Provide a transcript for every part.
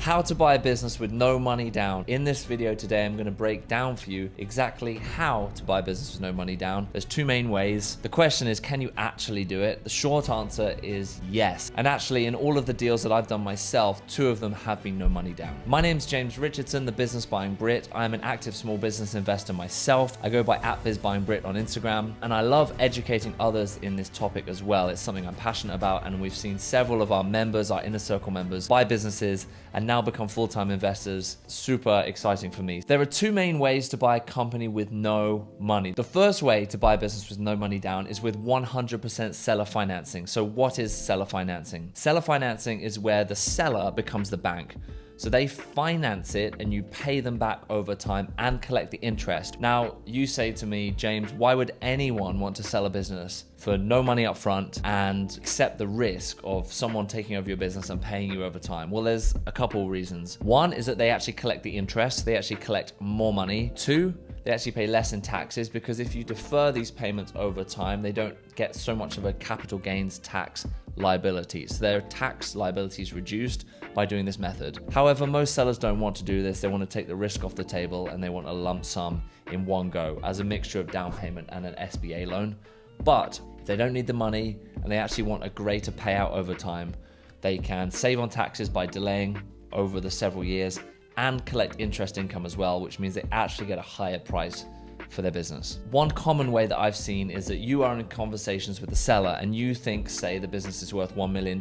How to buy a business with no money down. In this video today, I'm going to break down for you exactly how to buy a business with no money down. There's two main ways. The question is, can you actually do it? The short answer is yes. And actually, in all of the deals that I've done myself, two of them have been no money down. My name's James Richardson, the Business Buying Brit. I'm an active small business investor myself. I go by @BizBuyingBrit on Instagram, and I love educating others in this topic as well. It's something I'm passionate about, and we've seen several of our members, our inner circle members, buy businesses and now become full-time investors. Super exciting for me. There are two main ways to buy a company with no money. The first way to buy a business with no money down is with 100% seller financing. So what is seller financing? Seller financing is where the seller becomes the bank. So they finance it and you pay them back over time and collect the interest. Now, you say to me, James, why would anyone want to sell a business for no money up front and accept the risk of someone taking over your business and paying you over time? Well, there's a couple of reasons. One is that they actually collect the interest. They actually collect more money. Two, they actually pay less in taxes, because if you defer these payments over time, they don't get so much of a capital gains tax liability. So their tax liability is reduced by doing this method. However, most sellers don't want to do this. They want to take the risk off the table and they want a lump sum in one go as a mixture of down payment and an SBA loan. But if they don't need the money and they actually want a greater payout over time, they can save on taxes by delaying over the several years and collect interest income as well, which means they actually get a higher price for their business. One common way that I've seen is that you are in conversations with the seller and you think, say, the business is worth $1 million.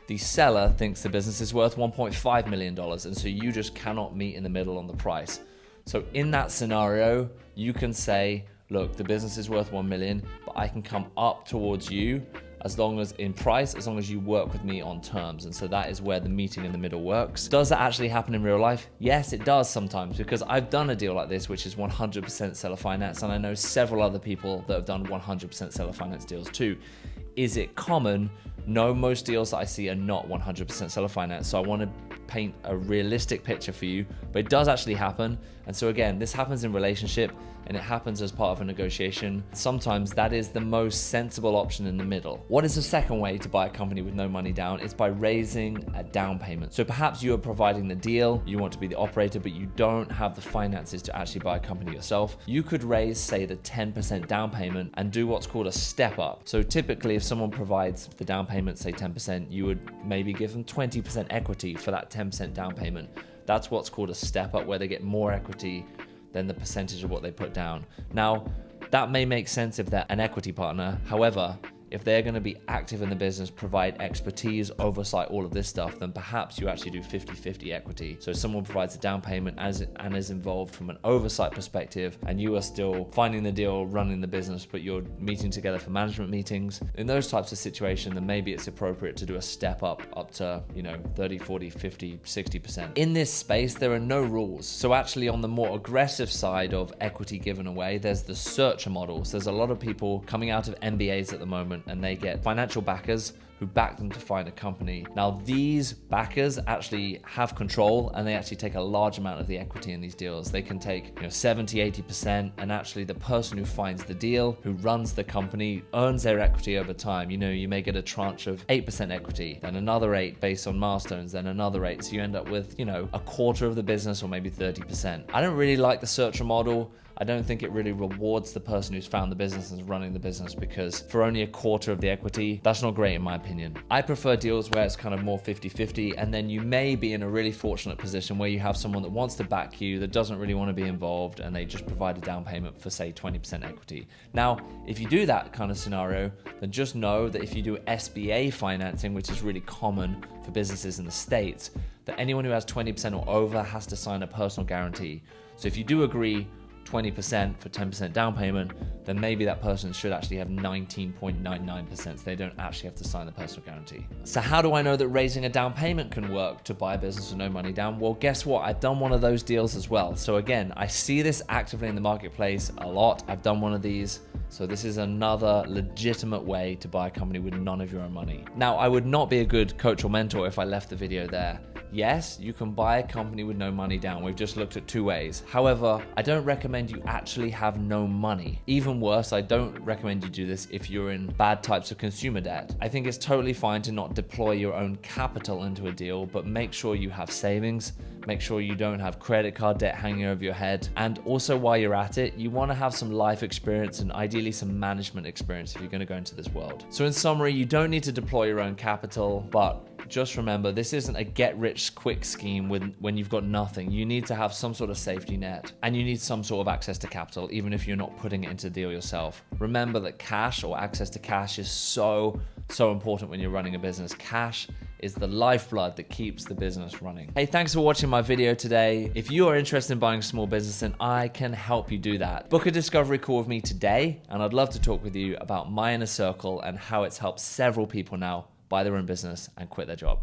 The seller thinks the business is worth $1.5 million. And so you just cannot meet in the middle on the price. So in that scenario, you can say, look, the business is worth 1 million, but I can come up towards you as long as in price, as long as you work with me on terms. And so that is where the meeting in the middle works. Does that actually happen in real life? Yes, it does sometimes, because I've done a deal like this, which is 100% seller finance. And I know several other people that have done 100% seller finance deals too. Is it common? No, most deals that I see are not 100% seller finance. So I want to paint a realistic picture for you, but it does actually happen. And so again, this happens in relationship and it happens as part of a negotiation. Sometimes that is the most sensible option in the middle. What is the second way to buy a company with no money down? It's by raising a down payment. So perhaps you are providing the deal, you want to be the operator, but you don't have the finances to actually buy a company yourself. You could raise, say, the 10% down payment and do what's called a step up. So typically if someone provides the down payment, say 10%, you would maybe give them 20% equity for that 10% down payment. That's what's called a step up, where they get more equity than the percentage of what they put down. Now, that may make sense if they're an equity partner. However, if they're going to be active in the business, provide expertise, oversight, all of this stuff, then perhaps you actually do 50-50 equity. So someone provides a down payment and is involved from an oversight perspective, and you are still finding the deal, running the business, but you're meeting together for management meetings. In those types of situations, then maybe it's appropriate to do a step up to, 30, 40, 50, 60%. In this space, there are no rules. So actually on the more aggressive side of equity given away, there's the searcher models. There's a lot of people coming out of MBAs at the moment, and they get financial backers who back them to find a company. Now, these backers actually have control and they actually take a large amount of the equity in these deals. They can take 70, 80%, and actually the person who finds the deal, who runs the company, earns their equity over time. You may get a tranche of 8% equity, then another 8 based on milestones, then another 8. So you end up with, a quarter of the business, or maybe 30%. I don't really like the searcher model. I don't think it really rewards the person who's found the business and is running the business, because for only a quarter of the equity, that's not great in my opinion. I prefer deals where it's kind of more 50-50, and then you may be in a really fortunate position where you have someone that wants to back you, that doesn't really want to be involved, and they just provide a down payment for, say, 20% equity. Now, if you do that kind of scenario, then just know that if you do SBA financing, which is really common for businesses in the States, that anyone who has 20% or over has to sign a personal guarantee. So if you do agree 20% for 10% down payment, then maybe that person should actually have 19.99%, so they don't actually have to sign the personal guarantee. So how do I know that raising a down payment can work to buy a business with no money down? Well, guess what? I've done one of those deals as well. So again, I see this actively in the marketplace a lot. I've done one of these. So this is another legitimate way to buy a company with none of your own money. Now, I would not be a good coach or mentor if I left the video there. Yes, you can buy a company with no money down. We've just looked at 2 ways. However, I don't recommend you actually have no money. Even worse, I don't recommend you do this if you're in bad types of consumer debt. I think it's totally fine to not deploy your own capital into a deal, but make sure you have savings. Make sure you don't have credit card debt hanging over your head. And also, while you're at it, you want to have some life experience and ideally some management experience if you're going to go into this world. So in summary, you don't need to deploy your own capital, but just remember, this isn't a get-rich-quick scheme when you've got nothing. You need to have some sort of safety net, and you need some sort of access to capital, even if you're not putting it into the deal yourself. Remember that cash or access to cash is so important when you're running a business. Cash is the lifeblood that keeps the business running. Hey, thanks for watching my video today. If you are interested in buying a small business, then I can help you do that. Book a discovery call with me today, and I'd love to talk with you about My Inner Circle and how it's helped several people now buy their own business and quit their job.